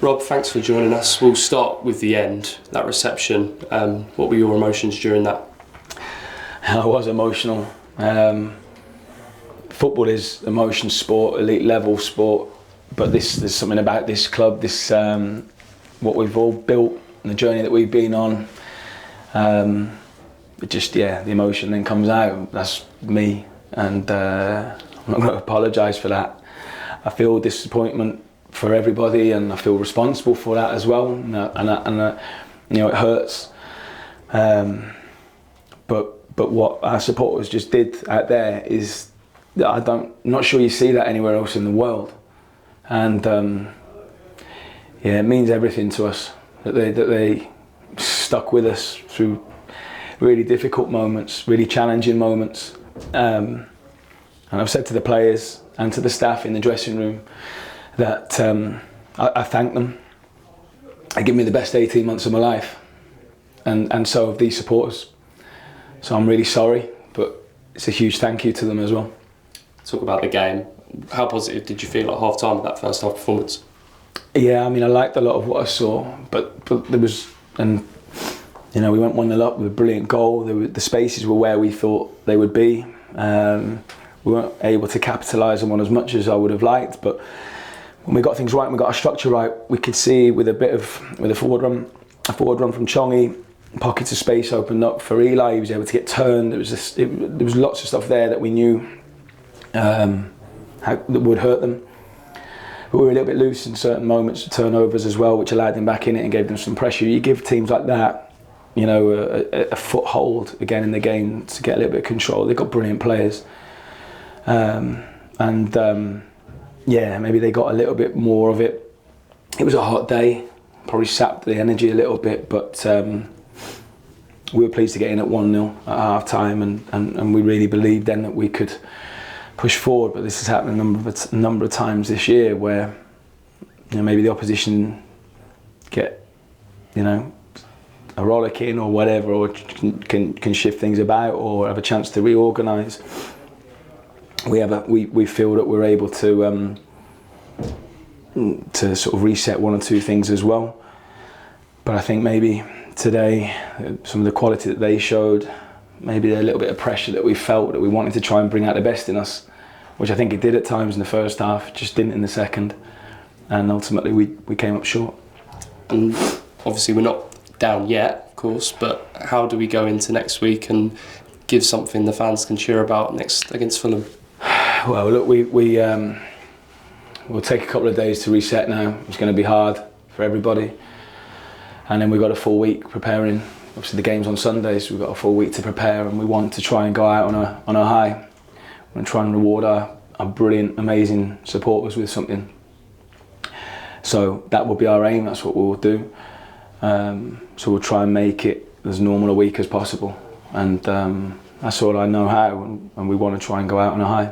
Rob, thanks for joining us. We'll start with the end, that reception. What were your emotions during that? I was emotional. Football is emotion sport, elite level sport, but there's something about this club, this what we've all built and the journey that we've been on. The emotion then comes out. That's me, and I'm not going to apologise for that. I feel disappointment for everybody, and I feel responsible for that as well. And it hurts. But what our supporters just did out there is, I'm not sure you see that anywhere else in the world, and it means everything to us that they stuck with us through really difficult moments, really challenging moments. And I've said to the players and to the staff in the dressing room that I thank them. They give me the best 18 months of my life, and so have these supporters. So I'm really sorry, but it's a huge thank you to them as well. Talk about the game. How positive did you feel at half time with that first half performance? Yeah, I mean, I liked a lot of what I saw, but there was, and we went 1-0 up with a brilliant goal. The spaces were where we thought they would be. We weren't able to capitalise on one as much as I would have liked, but when we got things right and we got our structure right, we could see with a forward run from Chongi, pockets of space opened up for Eli. He was able to get turned. There was lots of stuff there that we knew that would hurt them. But we were a little bit loose in certain moments, turnovers as well, which allowed them back in it and gave them some pressure. You give teams like that, a foothold again in the game to get a little bit of control. They've got brilliant players, maybe they got a little bit more of it. It was a hot day, probably sapped the energy a little bit, but we were pleased to get in at 1-0 at half time, and we really believed then that we could push forward. But this has happened a number of times this year where maybe the opposition get a rollicking or whatever, or can shift things about or have a chance to reorganise. We feel that we're able to sort of reset one or two things as well. But I think maybe today, some of the quality that they showed, maybe a little bit of pressure that we felt, that we wanted to try and bring out the best in us, which I think it did at times in the first half, just didn't in the second, and ultimately we came up short. And obviously we're not down yet, of course, but how do we go into next week and give something the fans can cheer about next against Fulham? Well, look, we'll take a couple of days to reset now. It's going to be hard for everybody, and then we've got a full week preparing. Obviously the game's on Sunday, so we've got a full week to prepare, and we want to try and go out on a high. We want to try and reward our brilliant, amazing supporters with something. So that will be our aim. That's what we'll do. So we'll try and make it as normal a week as possible, and that's all I know how, and we want to try and go out on a high.